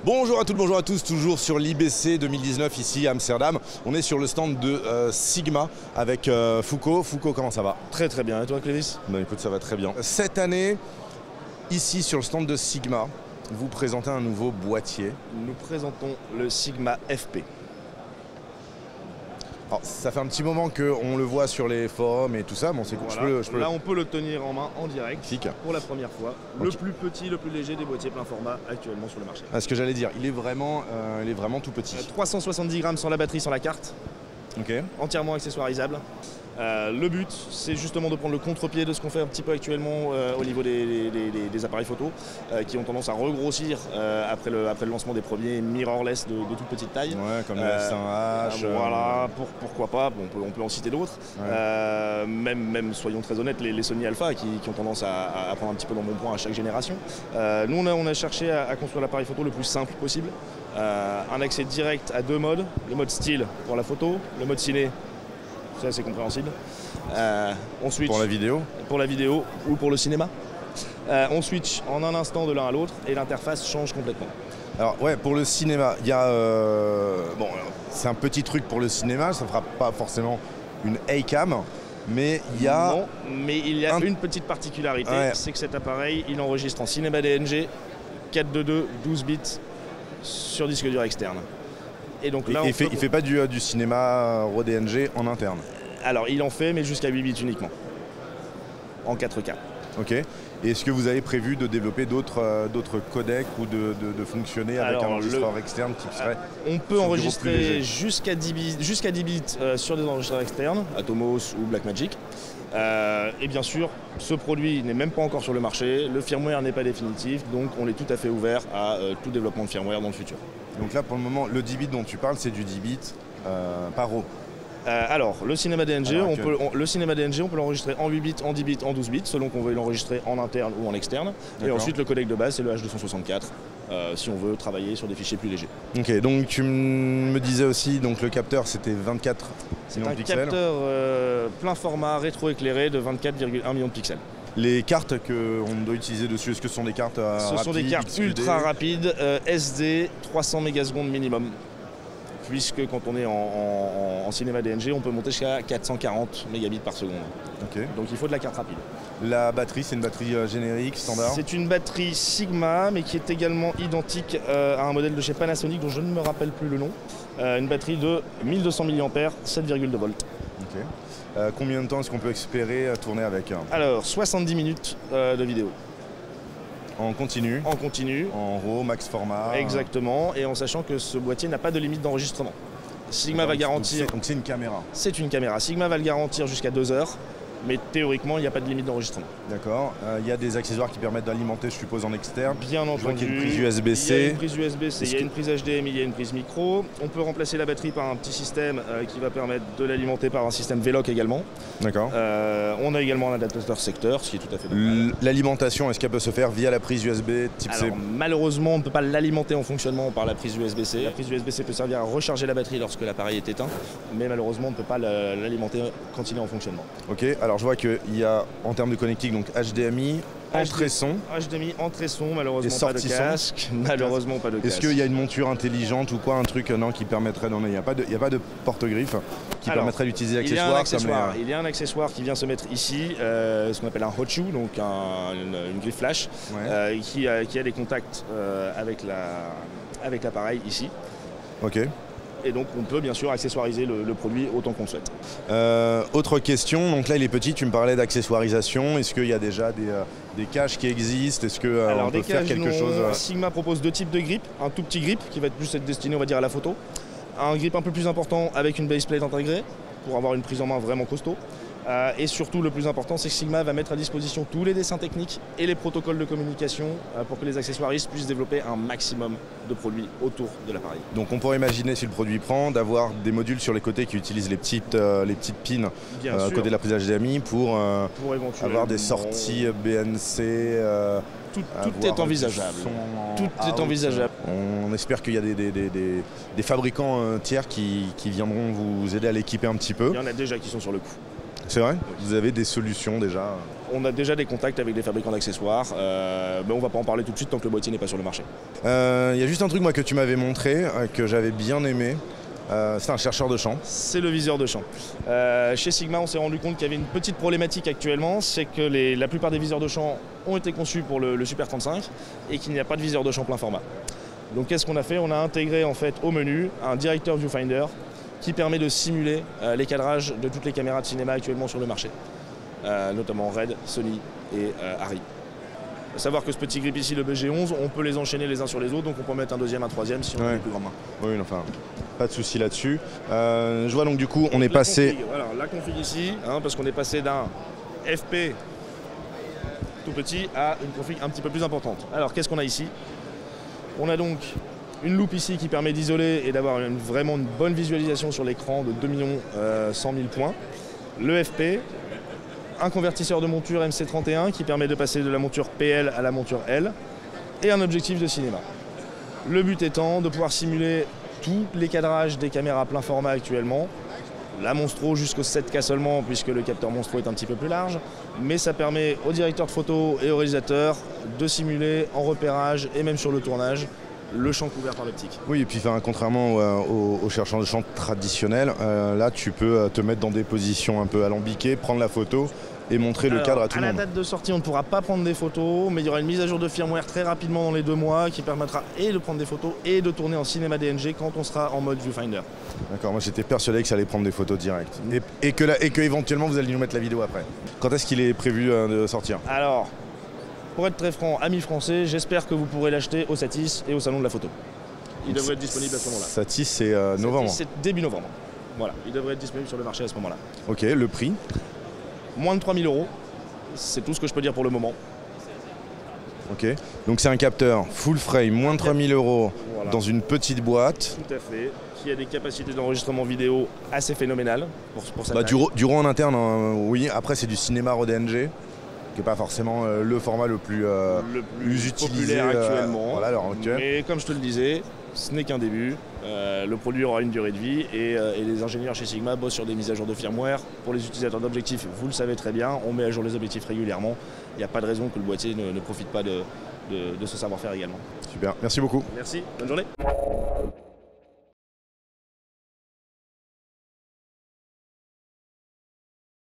Bonjour à toutes, bonjour à tous, toujours sur l'IBC 2019 ici à Amsterdam. On est sur le stand de Sigma avec Foucault. Foucault, comment ça va? Très très bien, et toi Clévis? Ben, écoute, ça va très bien. Cette année, ici sur le stand de Sigma, vous présentez un nouveau boîtier. Nous présentons le Sigma FP. Alors, ça fait un petit moment qu'on le voit sur les forums et tout ça, bon, c'est cool. Voilà. Là, on peut le tenir en main en direct pour la première fois. Okay. Le plus petit, le plus léger des boîtiers plein format actuellement sur le marché. Ah, ce que j'allais dire, il est vraiment tout petit. 370 grammes sans la batterie, sans la carte. Ok. Entièrement accessoirisable. Le but, c'est justement de prendre le contre-pied de ce qu'on fait un petit peu actuellement au niveau des appareils photo qui ont tendance à regrossir après le lancement des premiers mirrorless de toute petite taille. Ouais, comme le S1H. Voilà, pourquoi pas, bon, on peut en citer d'autres. Ouais. Même, soyons très honnêtes, les Sony Alpha qui ont tendance à prendre un petit peu dans mon point à chaque génération. Nous, on a cherché à construire l'appareil photo le plus simple possible. Un accès direct à deux modes, le mode style pour la photo, le mode ciné. C'est assez compréhensible. On switch pour la vidéo. Pour la vidéo ou pour le cinéma. On switch en un instant de l'un à l'autre et l'interface change complètement. Alors ouais, pour le cinéma, il y a bon, c'est un petit truc pour le cinéma, ça ne fera pas forcément une A-cam, mais il y a... Non, mais il y a une petite particularité, c'est que cet appareil, il enregistre en cinéma DNG 4.2.2 12 bits sur disque dur externe. Et donc là, il fait pas du cinéma RAW DNG en interne. Alors il en fait, mais jusqu'à 8 bits uniquement, en 4K. Ok. Et est-ce que vous avez prévu de développer d'autres codecs ou de fonctionner avec un enregistreur externe qui serait... On peut enregistrer jusqu'à 10 bits sur des enregistreurs externes, Atomos ou Blackmagic. Et bien sûr, ce produit n'est même pas encore sur le marché, le firmware n'est pas définitif, donc on est tout à fait ouvert à tout développement de firmware dans le futur. Donc là, pour le moment, le 10 bits dont tu parles, c'est du 10 bits par RAW. Alors, le cinéma DNG, on peut l'enregistrer en 8 bits, en 10 bits, en 12 bits, selon qu'on veut l'enregistrer en interne ou en externe. Et ensuite, le codec de base, c'est le H264, si on veut travailler sur des fichiers plus légers. Ok, donc tu me disais aussi, donc le capteur, c'était 24 millions de pixels. C'est un capteur plein format, rétro-éclairé de 24,1 millions de pixels. Les cartes qu'on doit utiliser dessus, est-ce que ce sont des cartes rapides? Ce sont des cartes XQD, ultra rapides, SD, 300 mégasecondes minimum. Puisque quand on est en cinéma DNG, on peut monter jusqu'à 440 mégabits par seconde. Okay. Donc il faut de la carte rapide. La batterie, c'est une batterie générique, standard? C'est une batterie Sigma, mais qui est également identique à un modèle de chez Panasonic dont je ne me rappelle plus le nom. Une batterie de 1200 mAh, 7,2 volts. Okay. Combien de temps est-ce qu'on peut espérer tourner avec? Alors, 70 minutes de vidéo. En continu? En continu. En RAW, max format? Exactement, et en sachant que ce boîtier n'a pas de limite d'enregistrement. Sigma va garantir... Donc c'est une caméra? C'est une caméra. Sigma va le garantir jusqu'à 2 heures, mais théoriquement, il n'y a pas de limite d'enregistrement. D'accord. Il y a des accessoires qui permettent d'alimenter, je suppose, en externe? Bien entendu. Il y a une prise USB-C. Il y a une prise USB-C, il y a une prise HDMI, il y a une prise micro. On peut remplacer la batterie par un petit système qui va permettre de l'alimenter par un système VLOC également. D'accord. On a également un adaptateur secteur, ce qui est tout à fait normal. L'alimentation, est-ce qu'elle peut se faire via la prise USB type C? Alors, malheureusement, on ne peut pas l'alimenter en fonctionnement par la prise USB-C. La prise USB-C peut servir à recharger la batterie lorsque l'appareil est éteint, mais malheureusement, on ne peut pas l'alimenter quand il est en fonctionnement. Ok, alors je vois qu'il y a en termes de connectique, donc HDMI, entrée-son. HDMI, entrée-son, malheureusement pas de casque. Malheureusement pas de casque. Est-ce qu'il y a une monture intelligente ou quoi, un truc non, qui permettrait d'en... Il n'y a pas de porte-griffe qui permettrait d'utiliser l'accessoire? Il y a un accessoire qui vient se mettre ici, ce qu'on appelle un hot shoe, donc une griffe flash, qui a des contacts avec l'appareil ici. Ok. Et donc on peut bien sûr accessoiriser le produit autant qu'on le souhaite. Autre question, donc là il est petit, tu me parlais d'accessoirisation, est-ce qu'il y a déjà des caches qui existent? Est-ce qu'on peut faire quelque chose? Sigma propose 2 types de grip, un tout petit grip qui va plus être destiné on va dire à la photo, un grip un peu plus important avec une baseplate intégrée pour avoir une prise en main vraiment costaud. Et surtout, le plus important, c'est que Sigma va mettre à disposition tous les dessins techniques et les protocoles de communication pour que les accessoiristes puissent développer un maximum de produits autour de l'appareil. Donc on pourrait imaginer, si le produit prend, d'avoir des modules sur les côtés qui utilisent les petites pins à côté de la prise HDMI pour avoir des sorties BNC. Tout est envisageable. Tout est envisageable. On espère qu'il y a des fabricants tiers qui viendront vous aider à l'équiper un petit peu. Il y en a déjà qui sont sur le coup. C'est vrai? Vous avez des solutions déjà? On a déjà des contacts avec des fabricants d'accessoires, mais on ne va pas en parler tout de suite tant que le boîtier n'est pas sur le marché. Il y a juste un truc moi, que tu m'avais montré, que j'avais bien aimé. C'est un chercheur de champ. C'est le viseur de champ. Chez Sigma, on s'est rendu compte qu'il y avait une petite problématique actuellement, c'est que la plupart des viseurs de champ ont été conçus pour le Super 35 et qu'il n'y a pas de viseur de champ plein format. Donc qu'est-ce qu'on a fait? On a intégré en fait au menu un directeur viewfinder qui permet de simuler les cadrages de toutes les caméras de cinéma actuellement sur le marché, notamment Red, Sony et Arri. Il faut savoir que ce petit grip ici, le BG11, on peut les enchaîner les uns sur les autres, donc on peut mettre un deuxième, un troisième si on a une plus grande main. Oui, enfin, pas de souci là-dessus. Je vois donc du coup, on est passé... Config, voilà, la config ici, parce qu'on est passé d'un FP tout petit à une config un petit peu plus importante. Alors, qu'est-ce qu'on a ici? On a donc une loupe ici qui permet d'isoler et d'avoir vraiment une bonne visualisation sur l'écran de 2 100 000 points. Le FP, un convertisseur de monture MC31 qui permet de passer de la monture PL à la monture L et un objectif de cinéma. Le but étant de pouvoir simuler tous les cadrages des caméras plein format actuellement, la Monstro jusqu'au 7K seulement puisque le capteur Monstro est un petit peu plus large, mais ça permet aux directeurs de photo et aux réalisateurs de simuler en repérage et même sur le tournage le champ couvert par l'optique. Oui, et puis contrairement aux chercheurs de champ traditionnels, là tu peux te mettre dans des positions un peu alambiquées, prendre la photo et montrer le cadre à tout le monde. À la date de sortie, on ne pourra pas prendre des photos, mais il y aura une mise à jour de firmware très rapidement dans les 2 mois qui permettra et de prendre des photos et de tourner en cinéma DNG quand on sera en mode viewfinder. D'accord, moi j'étais persuadé que ça allait prendre des photos directes et que éventuellement vous allez nous mettre la vidéo après. Quand est-ce qu'il est prévu de sortir? Alors, pour être très franc, amis français, j'espère que vous pourrez l'acheter au Satis et au Salon de la Photo. Il devrait être disponible à ce moment-là. Satis, c'est novembre. C'est début novembre. Voilà, il devrait être disponible sur le marché à ce moment-là. Ok, le prix? Moins de 3 000 €, c'est tout ce que je peux dire pour le moment. Ok, donc c'est un capteur full frame, moins de 3 000 €, voilà, dans une petite boîte. Tout à fait, qui a des capacités d'enregistrement vidéo assez phénoménales pour sa taille. Du RAW en interne, oui, après c'est du cinéma RAW DNG, qui n'est pas forcément le format le plus utilisé populaire actuellement. Voilà, à l'heure actuelle. Mais comme je te le disais, ce n'est qu'un début. Le produit aura une durée de vie et les ingénieurs chez Sigma bossent sur des mises à jour de firmware. Pour les utilisateurs d'objectifs, vous le savez très bien, on met à jour les objectifs régulièrement. Il n'y a pas de raison que le boîtier ne profite pas de ce savoir-faire également. Super, merci beaucoup. Merci, bonne journée.